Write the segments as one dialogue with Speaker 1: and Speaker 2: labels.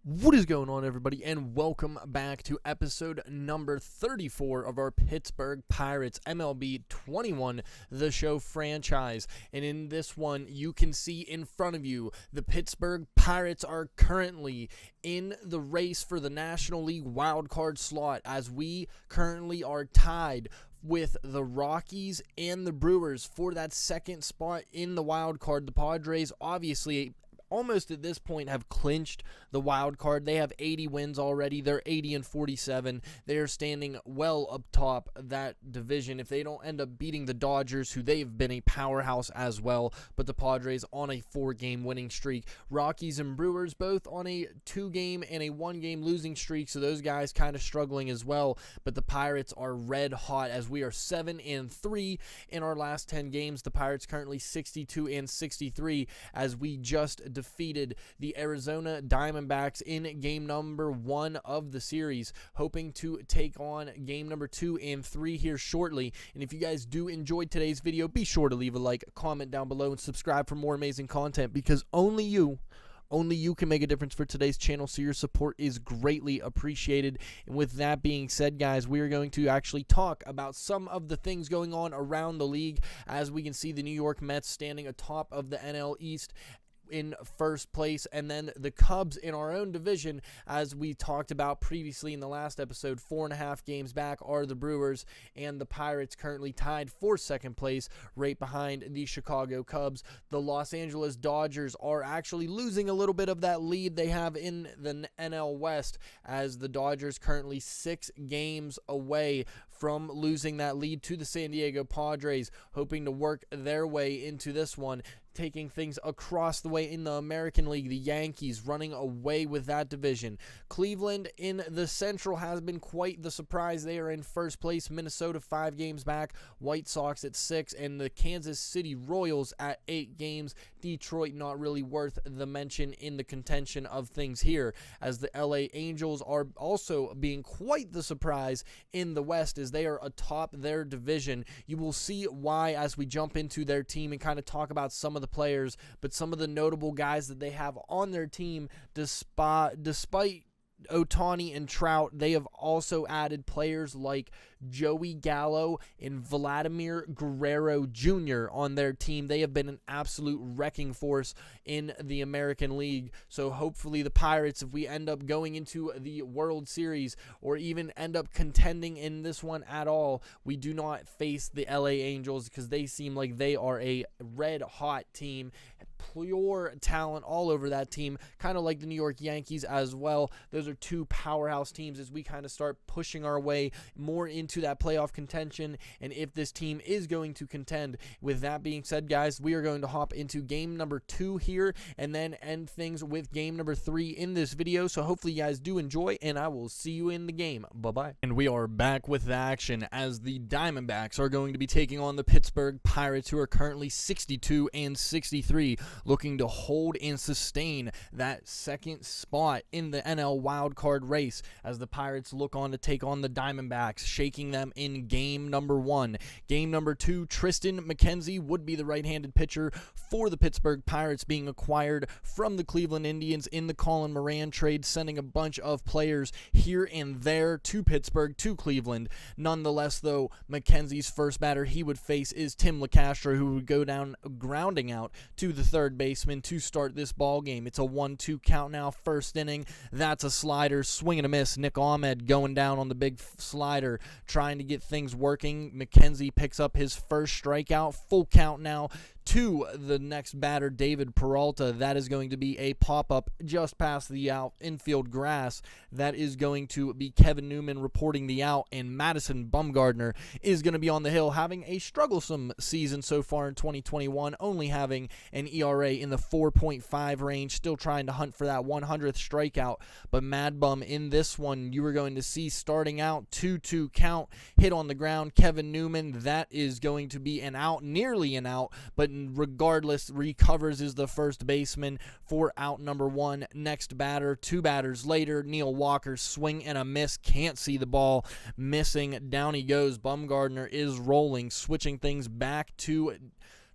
Speaker 1: What is going on, everybody, and welcome back to episode number 34 of our Pittsburgh Pirates MLB 21 The Show franchise. And in this one, you can see in front of you, the Pittsburgh Pirates are currently in the race for the National League wildcard slot, as we currently are tied with the Rockies and the Brewers for that second spot in the wild card. The Padres obviously almost at this point have clinched the wild card. They have 80 wins already. They're 80-47. They're standing well up top that division. If they don't end up beating the Dodgers, who they've been a powerhouse as well, but the Padres on a 4-game winning streak. Rockies and Brewers both on a 2-game and a 1-game losing streak, so those guys kind of struggling as well. But the Pirates are red hot, as we are 7-3 in our last 10 games. The Pirates currently 62-63, as we just defeated the Arizona Diamondbacks in game number 1 of the series, hoping to take on game number 2 and 3 here shortly. And if you guys do enjoy today's video, be sure to leave a like, comment down below, and subscribe for more amazing content, because only you can make a difference for today's channel, so your support is greatly appreciated. And with that being said, guys, we are going to actually talk about some of the things going on around the league. As we can see, the New York Mets standing atop of the NL East in first place, and then the Cubs in our own division, as we talked about previously in the last episode, 4.5 games back are the Brewers, and the Pirates currently tied for second place right behind the Chicago Cubs. The Los Angeles Dodgers are actually losing a little bit of that lead they have in the NL West, as the Dodgers currently 6 games away from losing that lead to the San Diego Padres, hoping to work their way into this one. Taking things across the way in the American League, the Yankees running away with that division. Cleveland in the Central has been quite the surprise. They are in first place. Minnesota 5 games back. White Sox at 6, and the Kansas City Royals at 8 games. Detroit not really worth the mention in the contention of things here, as the LA Angels are also being quite the surprise in the West, as they are atop their division. You will see why as we jump into their team and kind of talk about some of the players, but some of the notable guys that they have on their team, despite Ohtani and Trout, they have also added players like Joey Gallo and Vladimir Guerrero Jr. on their team. They have been an absolute wrecking force in the American League. So hopefully the Pirates, if we end up going into the World Series or even end up contending in this one at all, we do not face the LA Angels, because they seem like they are a red hot team. Pure talent all over that team, kind of like the New York Yankees as well. Those are 2 powerhouse teams as we kind of start pushing our way more into that playoff contention, and if this team is going to contend. With that being said, guys, we are going to hop into game number 2 here and then end things with game number 3 in this video. So hopefully you guys do enjoy, and I will see you in the game. Bye-bye. And we are back with the action, as the Diamondbacks are going to be taking on the Pittsburgh Pirates, who are currently 62-63. Looking to hold and sustain that second spot in the NL wildcard race, as the Pirates look on to take on the Diamondbacks, shaking them in game number 1. Game number 2, Triston McKenzie would be the right-handed pitcher for the Pittsburgh Pirates, being acquired from the Cleveland Indians in the Colin Moran trade, sending a bunch of players here and there to Pittsburgh, to Cleveland. Nonetheless, though, McKenzie's first batter he would face is Tim LeCastro, who would go down grounding out to the third baseman to start this ball game. It's a 1-2 count now, first inning. That's a slider, swing and a miss. Nick Ahmed going down on the big slider, trying to get things working. McKenzie picks up his first strikeout. Full count now to the next batter, David Peralta. That is going to be a pop-up just past the infield grass. That is going to be Kevin Newman reporting the out, and Madison Bumgardner is going to be on the hill, having a strugglesome season so far in 2021, only having an ERA in the 4.5 range, still trying to hunt for that 100th strikeout. But Mad Bum in this one, you are going to see starting out 2-2 count, hit on the ground. Kevin Newman, that is going to be an out, nearly an out, but regardless, recovers as the first baseman for out number 1. Next batter, 2 batters later, Neil Walker, swing and a miss, can't see the ball, missing, down he goes. Bumgardner is rolling, switching things back to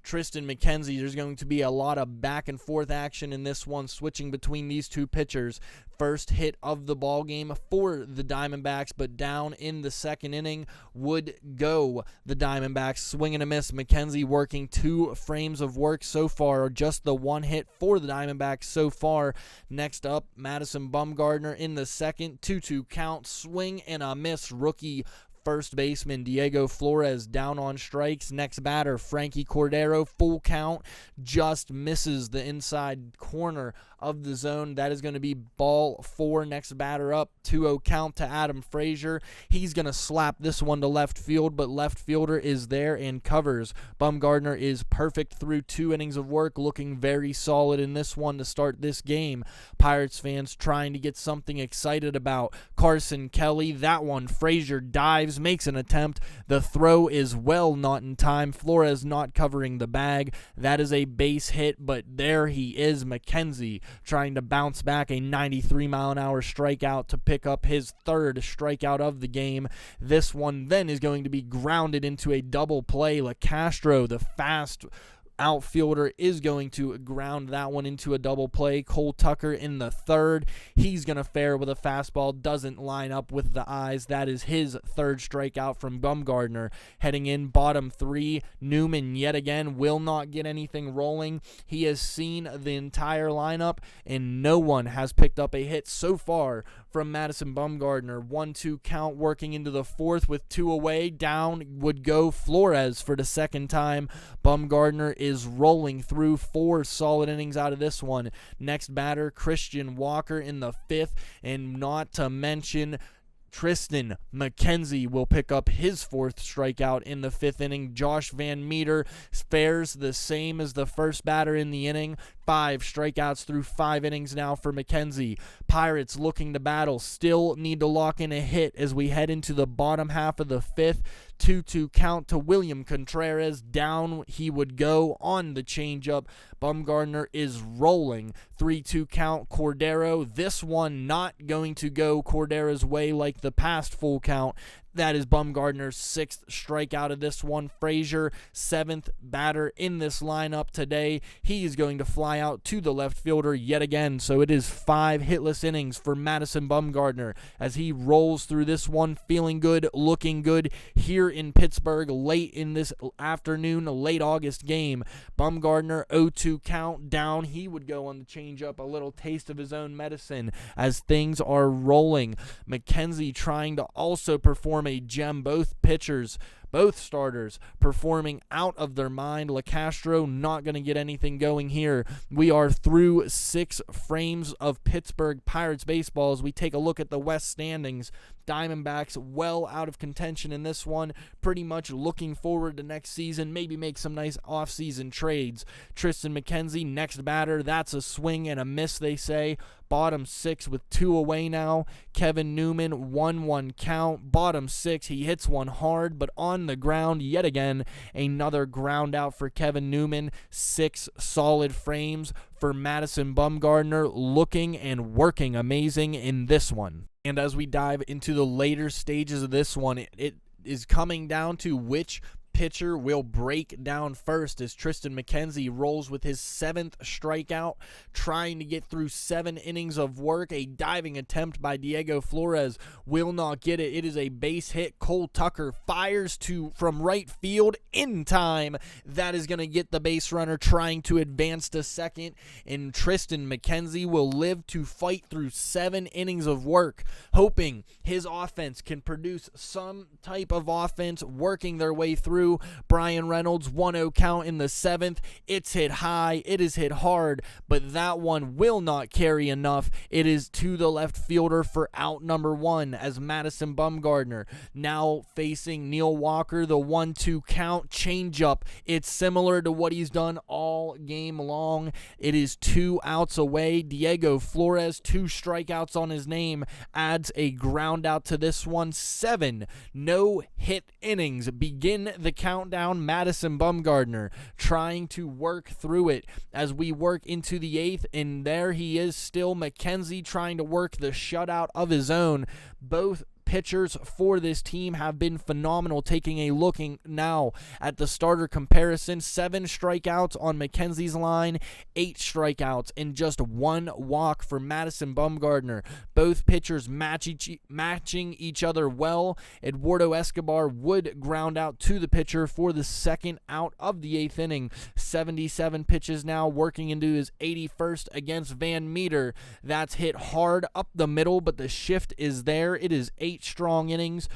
Speaker 1: Triston McKenzie. There's going to be a lot of back and forth action in this one, switching between these two pitchers. First hit of the ball game for the Diamondbacks, but down in the second inning would go the Diamondbacks. Swing and a miss. McKenzie working 2 frames of work so far, just the 1 hit for the Diamondbacks so far. Next up, Madison Bumgardner in the second, 2-2 count, swing and a miss. Rookie first baseman Diego Flores down on strikes. Next batter, Frankie Cordero, full count, just misses the inside corner of the zone. That is going to be ball 4. Next batter up, 2-0 count to Adam Frazier. He's going to slap this one to left field, but left fielder is there and covers. Bumgardner is perfect through 2 innings of work, looking very solid in this one to start this game. Pirates fans trying to get something excited about. Carson Kelly, that one, Frazier dives, makes an attempt. The throw is well not in time. Flores not covering the bag. That is a base hit, but there he is, McKenzie, trying to bounce back a 93-mile-an-hour strikeout to pick up his 3rd strikeout of the game. This one then is going to be grounded into a double play. LaCastro, the fast outfielder, is going to ground that one into a double play. Cole Tucker in the 3rd. He's going to fare with a fastball. Doesn't line up with the eyes. That is his 3rd strikeout from Bumgardner. Heading in bottom 3, Newman yet again will not get anything rolling. He has seen the entire lineup, and no one has picked up a hit so far from Madison Bumgardner. 1-2 count working into the 4th with 2 away. Down would go Flores for the 2nd time. Bumgardner is rolling through 4 solid innings out of this one. Next batter, Christian Walker in the 5th, and not to mention Triston McKenzie will pick up his 4th strikeout in the 5th inning. Josh Van Meter fares the same as the first batter in the inning. 5 strikeouts through 5 innings now for McKenzie. Pirates looking to battle, still need to lock in a hit as we head into the bottom half of the 5th. 2-2 count to William Contreras. Down he would go on the changeup. Bumgardner is rolling. 3-2 count, Cordero. This one not going to go Cordera's way like the past full count. That is Bumgardner's 6th strikeout of this one. Frazier, 7th batter in this lineup today. He is going to fly out to the left fielder yet again. So it is 5 hitless innings for Madison Bumgardner as he rolls through this one, feeling good, looking good here in Pittsburgh late in this afternoon, late August game. Bumgardner, 0-2 count, down. He would go on the changeup, a little taste of his own medicine as things are rolling. McKenzie trying to also perform a gem. Both pitchers, both starters performing out of their mind. LaCastro not going to get anything going here. We are through 6 frames of Pittsburgh Pirates baseball as we take a look at the West standings. Diamondbacks well out of contention in this one, pretty much looking forward to next season, maybe make some nice off-season trades. Triston McKenzie, next batter, that's a swing and a miss, they say. Bottom 6 with 2 away now. Kevin Newman, 1-1 count. Bottom 6, he hits one hard, but on the ground yet again. Another ground out for Kevin Newman. 6 solid frames for Madison Bumgardner, looking and working amazing in this one. And as we dive into the later stages of this one, it is coming down to which pitcher will break down first as Triston McKenzie rolls with his 7th strikeout, trying to get through 7 innings of work. A diving attempt by Diego Flores will not get it. It is a base hit. Cole Tucker fires from right field in time. That is going to get the base runner trying to advance to second, and Triston McKenzie will live to fight through 7 innings of work, hoping his offense can produce some type of offense, working their way through. Brian Reynolds, 1-0 count in the 7th. It's hit high. It is hit hard, but that one will not carry enough. It is to the left fielder for out number 1 as Madison Bumgardner now facing Neil Walker. The 1-2 count, changeup. It's similar to what he's done all game long. It is 2 outs away. Diego Flores, 2 strikeouts on his name, adds a ground out to this one. 7 no-hit innings begin the countdown. Madison Bumgardner trying to work through it as we work into the 8th, and there he is still. McKenzie trying to work the shutout of his own. Both pitchers for this team have been phenomenal. Taking a look now at the starter comparison, 7 strikeouts on McKenzie's line, 8 strikeouts, and just 1 walk for Madison Bumgardner. Both pitchers matching each other well. Eduardo Escobar would ground out to the pitcher for the second out of the 8th inning. 77 pitches now, working into his 81st against Van Meter. That's hit hard up the middle, but the shift is there. It is 8 strong innings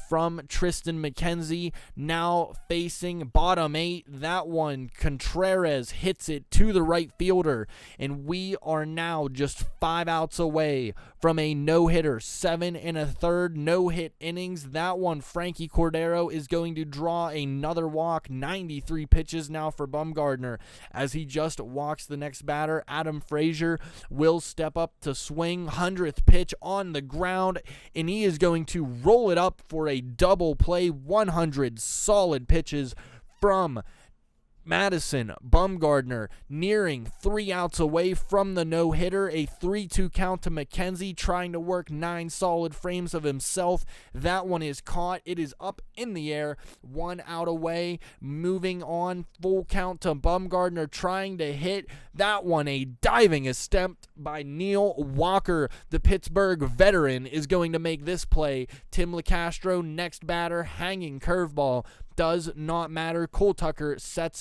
Speaker 1: from Tristan McKenzie. Now facing bottom 8, that one, Contreras hits it to the right fielder, and we are now just 5 outs away from a no-hitter. 7 1/3 no-hit innings. That one, Frankie Cordero is going to draw another walk. 93 pitches now for Bumgardner. As he just walks the next batter, Adam Frazier will step up to swing. 100th pitch on the ground, and he is going to roll it up for a double play. 100 solid pitches from Madison Bumgardner, nearing 3 outs away from the no-hitter. A 3-2 count to McKenzie, trying to work 9 solid frames of himself. That one is caught. It is up in the air, 1 out away. Moving on, full count to Bumgardner, trying to hit that one. A diving attempt by Neil Walker, the Pittsburgh veteran, is going to make this play. Tim LeCastro, next batter, hanging curveball. Does not matter. Cole Tucker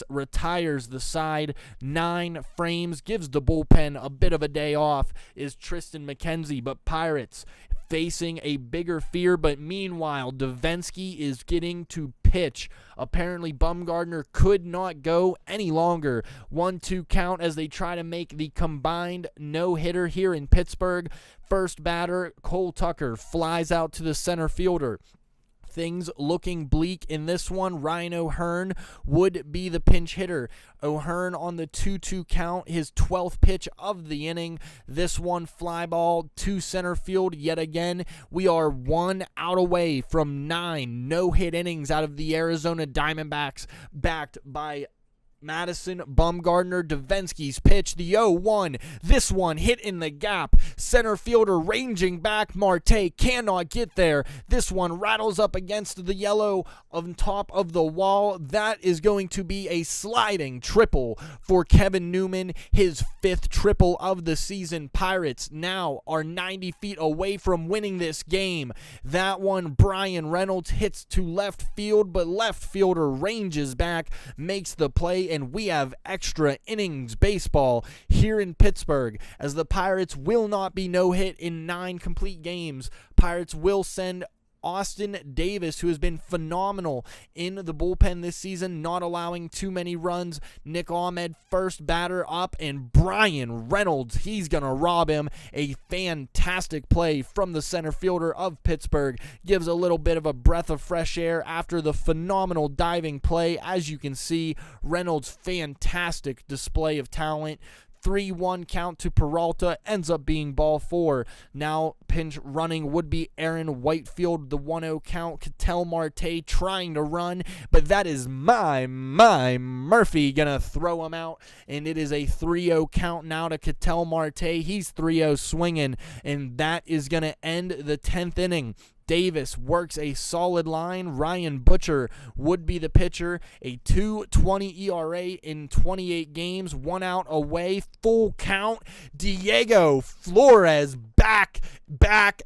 Speaker 1: retires the side. 9 frames, gives the bullpen a bit of a day off, is Tristan McKenzie. But Pirates facing a bigger fear, but meanwhile, Davinsky is getting to pitch. Apparently, Bumgardner could not go any longer. 1-2 count as they try to make the combined no-hitter here in Pittsburgh. First batter, Cole Tucker, flies out to the center fielder. Things looking bleak in this one. Ryan O'Hearn would be the pinch hitter. O'Hearn on the 2-2 count, his 12th pitch of the inning. This one, fly ball to center field yet again. We are 1 out away from 9 no-hit innings out of the Arizona Diamondbacks, backed by Madison Bumgardner. Davinsky's pitch, the 0-1. This one hit in the gap. Center fielder ranging back. Marte cannot get there. This one rattles up against the yellow on top of the wall. That is going to be a sliding triple for Kevin Newman, his 5th triple of the season. Pirates now are 90 feet away from winning this game. That one, Brian Reynolds hits to left field, but left fielder ranges back, makes the play, and we have extra innings baseball here in Pittsburgh, as the Pirates will not be no-hit in 9 complete games. Pirates will send Austin Davis, who has been phenomenal in the bullpen this season, not allowing too many runs. Nick Ahmed, first batter up, and Brian Reynolds, he's going to rob him. A fantastic play from the center fielder of Pittsburgh. Gives a little bit of a breath of fresh air after the phenomenal diving play. As you can see, Reynolds, fantastic display of talent. 3-1 count to Peralta, ends up being ball 4. Now pinch running would be Aaron Whitefield. The 1-0 count, Ketel Marte trying to run, but that is my Murphy gonna throw him out, and it is a 3-0 count now to Ketel Marte. He's 3-0 swinging, and that is gonna end the 10th inning. Davis works a solid line. Ryan Butcher would be the pitcher. A 2.20 ERA in 28 games. 1 out away. Full count. Diego Flores back,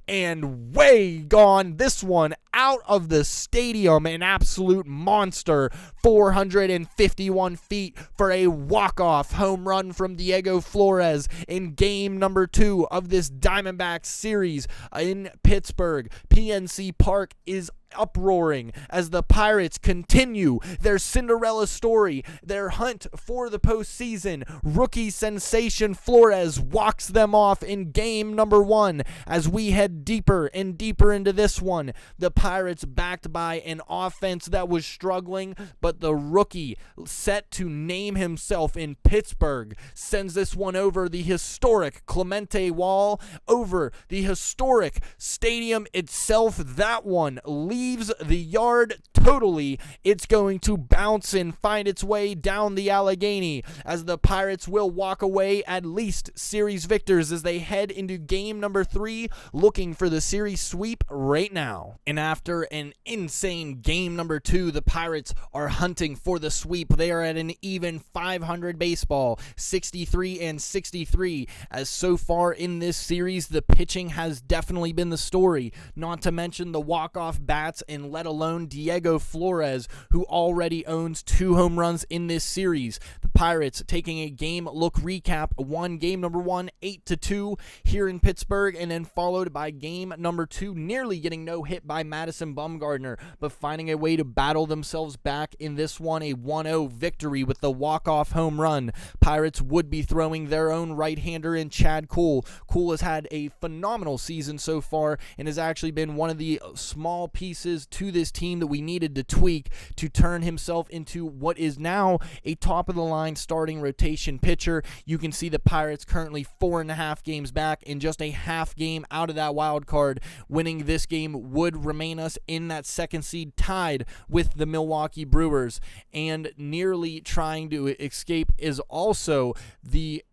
Speaker 1: and way gone. This one out of the stadium, an absolute monster. 451 feet for a walk-off home run from Diego Flores in game number 2 of this Diamondbacks series in Pittsburgh. PNC Park is uproaring as the Pirates continue their Cinderella story, their hunt for the postseason. Rookie sensation Flores walks them off in game number 1 as we head deeper and deeper into this one. The Pirates, backed by an offense that was struggling, but the rookie set to name himself in Pittsburgh sends this one over the historic Clemente Wall, over the historic stadium itself. That one leads leaves the yard totally. It's going to bounce and find its way down the Allegheny as the Pirates will walk away at least series victors as they head into game number 3, looking for the series sweep right now. And after an insane game number 2, the Pirates are hunting for the sweep. They are at an even 500 baseball, 63-63, as so far in this series, the pitching has definitely been the story, not to mention the walk-off bats and let alone Diego Flores, who already owns 2 home runs in this series. The Pirates taking a game look recap, won game number 1 8-2 here in Pittsburgh, and then followed by game number 2 nearly getting no hit by Madison Bumgardner, but finding a way to battle themselves back in this one, a 1-0 victory with the walk-off home run. Pirates would be throwing their own right-hander in Chad Kuhl. Kuhl has had a phenomenal season so far and has actually been one of the small pieces to this team that we needed to tweak to turn himself into what is now a top-of-the-line starting rotation pitcher. You can see the Pirates currently 4.5 games back and just a half game out of that wild card. Winning this game would remain us in that second seed tied with the Milwaukee Brewers, and nearly trying to escape is also the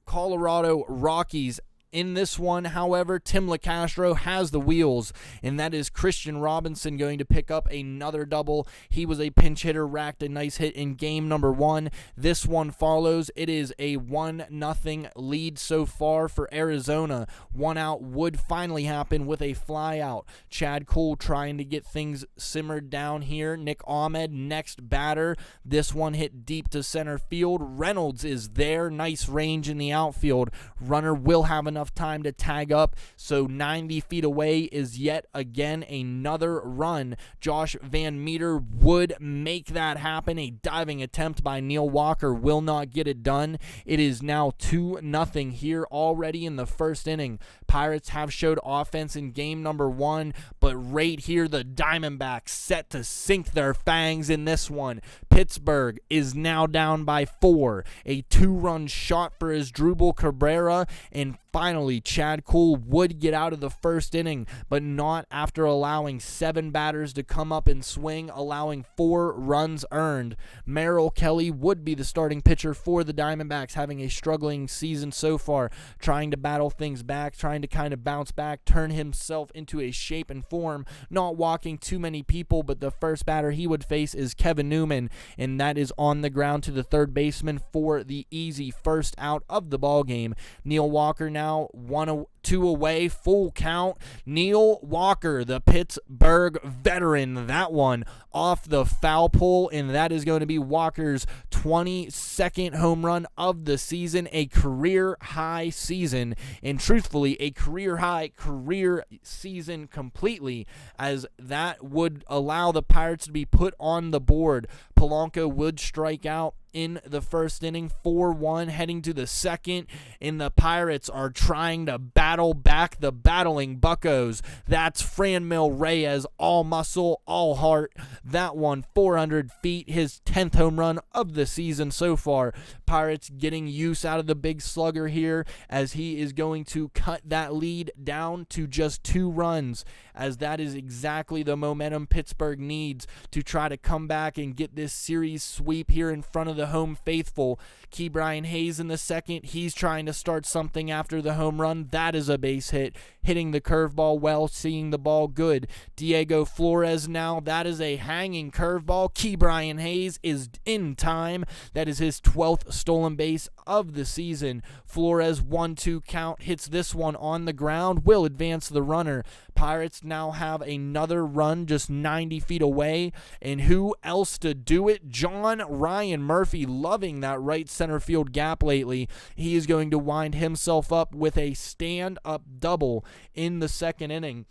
Speaker 1: Colorado Rockies. In this one, however, Tim LeCastro has the wheels, and that is Christian Robinson going to pick up another double. He was a pinch hitter, racked a nice hit in game number 1. This one follows. It is a 1-0 lead so far for Arizona. One out would finally happen with a fly out. Chad Kuhl trying to get things simmered down here. Nick Ahmed, next batter. This one hit deep to center field. Reynolds is there. Nice range in the outfield. Runner will have enough time to tag up, so 90 feet away is yet again another run. Josh Van Meter would make that happen. A diving attempt by Neil Walker will not get it done. It is now 2-0 here already in the first inning. Pirates have showed offense in game number 1, but right here the Diamondbacks set to sink their fangs in this one. Pittsburgh is now down by 4. A 2-run shot for Asdrubal Cabrera, and finally, Chad Kuhl would get out of the first inning, but not after allowing 7 batters to come up and swing, allowing 4 runs earned. Merrill Kelly would be the starting pitcher for the Diamondbacks, having a struggling season so far, trying to battle things back, trying to kind of bounce back, turn himself into a shape and form, not walking too many people, but the first batter he would face is Kevin Newman, and that is on the ground to the third baseman for the easy first out of the ball game. Neil Walker now 1-2 away, full count. Neil Walker, the Pittsburgh veteran, that one off the foul pole, and that is going to be Walker's 22nd home run of the season, a career high season, and truthfully a career high career season completely, as that would allow the Pirates to be put on the board. Polanco would strike out in the first inning, 4-1, heading to the second, and the Pirates are trying to battle back the battling buccos. That's Franmil Reyes, all muscle, all heart. That one, 400 feet, his 10th home run of the season so far. Pirates getting use out of the big slugger here, as he is going to cut that lead down to just 2 runs, as that is exactly the momentum Pittsburgh needs to try to come back and get this series sweep here in front of the home faithful. Ke'Bryan Hayes in the second. He's trying to start something after the home run. That is a base hit. Hitting the curveball well, seeing the ball good. Diego Flores now. That is a hanging curveball. Ke'Bryan Hayes is in time. That is his 12th stolen base of the season. Flores 1-2 count. Hits this one on the ground. Will advance the runner. Pirates now have another run just 90 feet away. And who else to do it? John Ryan Murphy, loving that right center field gap lately. He is going to wind himself up with a stand-up double in the second inning.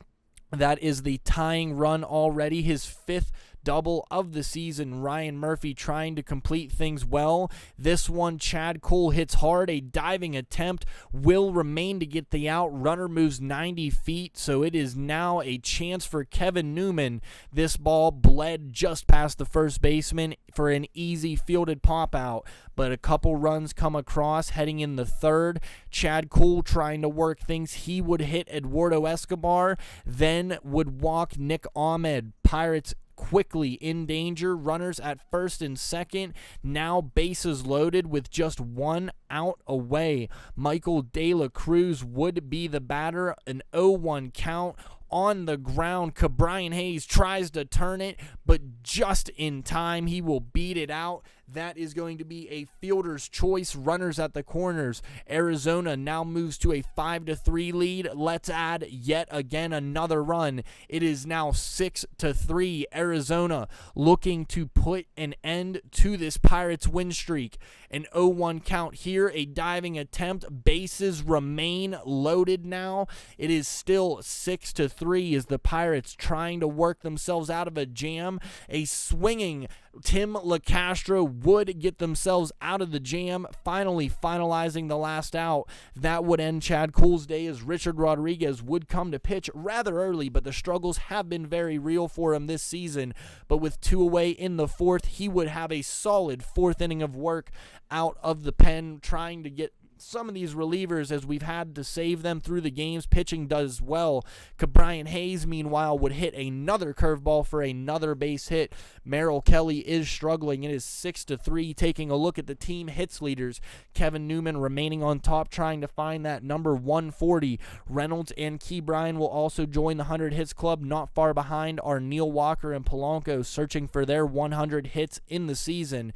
Speaker 1: That is the tying run already, his 5th double of the season. Ryan Murphy trying to complete things well. This one, Chad Cole hits hard. A diving attempt will remain to get the out. Runner moves 90 feet, so it is now a chance for Kevin Newman. This ball bled just past the first baseman for an easy fielded pop out, but a couple runs come across heading in the third. Chad Cole trying to work things. He would hit Eduardo Escobar, then would walk Nick Ahmed. Pirates quickly in danger. Runners at first and second. Now bases loaded with just one out away. Michael De La Cruz would be the batter. An 0-1 count. On the ground, Ke'Bryan Hayes tries to turn it, but just in time, he will beat it out. That is going to be a fielder's choice. Runners at the corners. Arizona now moves to a 5-3 lead. Let's add yet again another run. It is now 6-3. Arizona looking to put an end to this Pirates win streak. An 0-1 count here. A diving attempt. Bases remain loaded now. It is still 6-3 as the Pirates trying to work themselves out of a jam. A swinging Tim LaCastro would get themselves out of the jam, finally finalizing the last out. That would end Chad Cole's day as Richard Rodriguez would come to pitch rather early, but the struggles have been very real for him this season. But with 2 away in the fourth, he would have a solid 4th inning of work out of the pen, trying to get some of these relievers, as we've had to save them through the games. Pitching does well. Ke'Bryan Hayes, meanwhile, would hit another curveball for another base hit. Merrill Kelly is struggling. It is 6-3. Taking a look at the team hits leaders. Kevin Newman remaining on top, trying to find that number 140. Reynolds and Ke'Bryan will also join the 100 hits club. Not far behind are Neil Walker and Polanco, searching for their 100 hits in the season.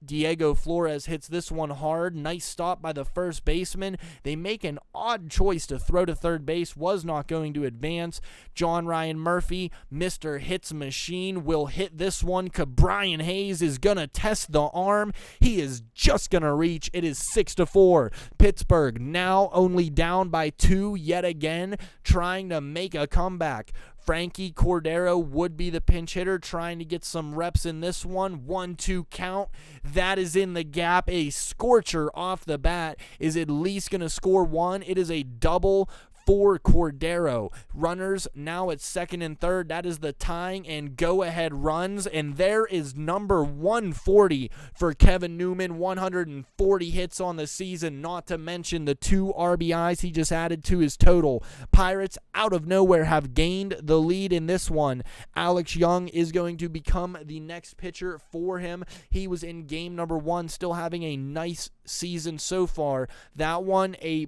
Speaker 1: Diego Flores hits this one hard. Nice stop by the first baseman. They make an odd choice to throw to third base. Was not going to advance. John Ryan Murphy, Mr. Hits Machine, will hit this one. Ke'Bryan Hayes is going to test the arm. He is just going to reach. It is 6-4. Pittsburgh now only down by 2 yet again, trying to make a comeback. Frankie Cordero would be the pinch hitter, trying to get some reps in this one. 1-2 count. That is in the gap. A scorcher off the bat is at least going to score one. It is a double for Cordero. Runners now at second and third. That is the tying and go-ahead runs. And there is number 140 for Kevin Newman. 140 hits on the season, not to mention the 2 RBIs he just added to his total. Pirates, out of nowhere, have gained the lead in this one. Alex Young is going to become the next pitcher for him. He was in game number 1, still having a nice season so far. That one, a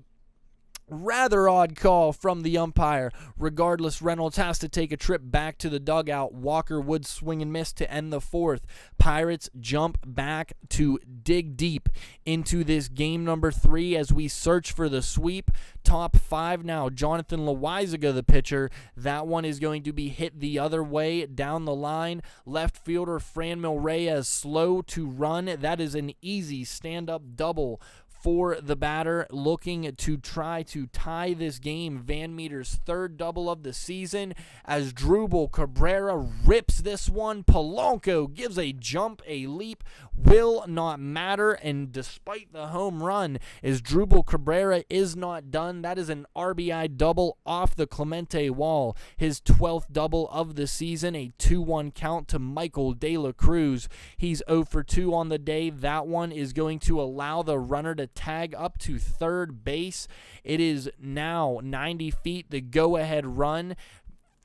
Speaker 1: rather odd call from the umpire. Regardless, Reynolds has to take a trip back to the dugout. Walker would swing and miss to end the fourth. Pirates jump back to dig deep into this game number 3 as we search for the sweep. Top 5 now. Jonathan Loaizaga, the pitcher. That one is going to be hit the other way down the line. Left fielder Franmil Reyes slow to run. That is an easy stand-up double for the batter, looking to try to tie this game. Van Meter's 3rd double of the season as Drupal Cabrera rips this one. Polanco gives a jump, a leap, will not matter, and despite the home run, as Drupal Cabrera is not done. That is an RBI double off the Clemente wall. His 12th double of the season, a 2-1 count to Michael De La Cruz. He's 0 for 2 on the day. That one is going to allow the runner to tag up to third base. It is now 90 feet, the go-ahead run.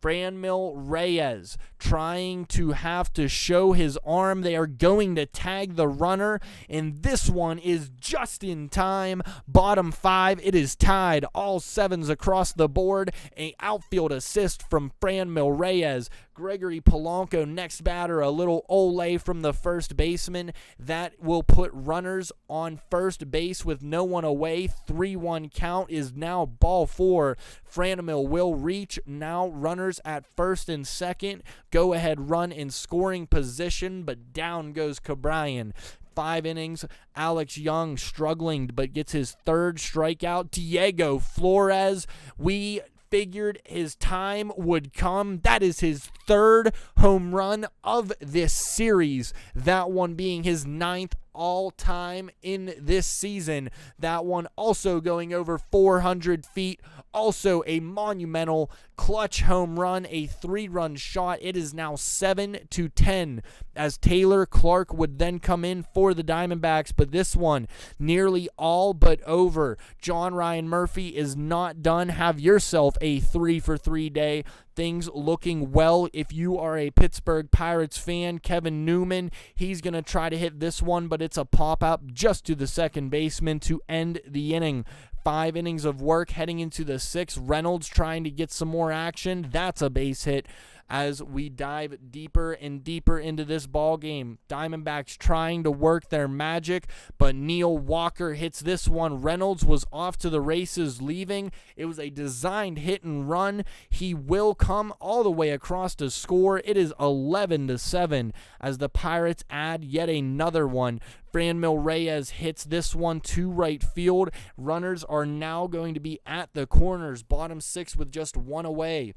Speaker 1: Franmil Reyes trying to have to show his arm. They are going to tag the runner, and this one is just in time. Bottom 5, it is tied. All 7s across the board. An outfield assist from Franmil Reyes. Gregory Polanco, next batter, a little ole from the first baseman. That will put runners on first base with no one away. 3-1 count is now ball 4. Franmil will reach. Now runners at first and second. Go ahead run in scoring position, but down goes Ke'Bryan. 5 innings. Alex Young struggling, but gets his 3rd strikeout. Diego Flores, we figured his time would come. That is his third home run of this series, that one being his 9th all-time in this season. That one also going over 400 feet. Also a monumental clutch home run, a 3-run shot. It is now 7-10 as Taylor Clark would then come in for the Diamondbacks, but this one nearly all but over. John Ryan Murphy is not done. Have yourself a 3-for-3 day. Things looking well if you are a Pittsburgh Pirates fan. Kevin Newman, he's going to try to hit this one, but it's a pop-up just to the second baseman to end the inning. 5 innings of work heading into the 6th. Reynolds trying to get some more action. That's a base hit as we dive deeper and deeper into this ball game. Diamondbacks trying to work their magic, but Neil Walker hits this one. Reynolds was off to the races leaving. It was a designed hit and run. He will come all the way across to score. It is 11-7 as the Pirates add yet another one. Franmil Reyes hits this one to right field. Runners are now going to be at the corners, bottom 6 with just one away.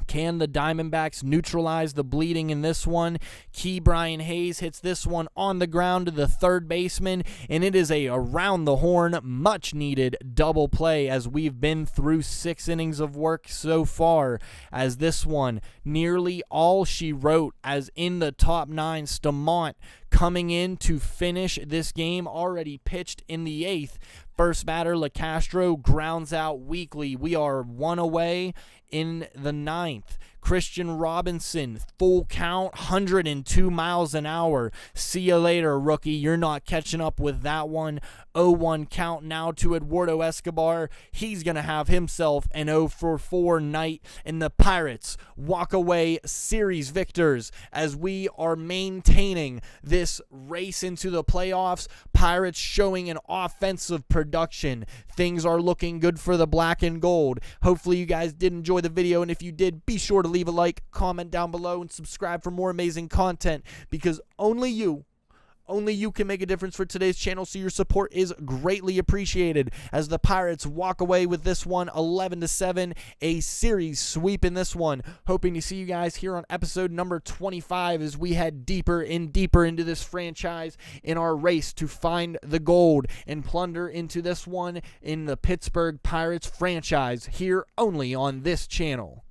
Speaker 1: Can the Diamondbacks neutralize the bleeding in this one? Key Brian Hayes hits this one on the ground to the third baseman, and it is a around-the-horn, much-needed double play as we've been through 6 innings of work so far, as this one nearly all she wrote, as in the top 9, Stamont coming in to finish this game, already pitched in the 8th. First batter, LeCastro, grounds out weakly. We are 1 away in the 9th. Christian Robinson, full count, 102 miles an hour. See you later, rookie. You're not catching up with that one. 0-1 count now to Eduardo Escobar. He's going to have himself an 0-for-4 night, and the Pirates walk away series victors as we are maintaining this race into the playoffs. Pirates showing an offensive production. Things are looking good for the black and gold. Hopefully you guys did enjoy the video, and if you did, be sure to leave a like, comment down below, and subscribe for more amazing content, because only you can make a difference for today's channel, so your support is greatly appreciated as the Pirates walk away with this one 11-7, a series sweep in this one. Hoping to see you guys here on episode number 25 as we head deeper and deeper into this franchise in our race to find the gold and plunder into this one in the Pittsburgh Pirates franchise, here only on this channel.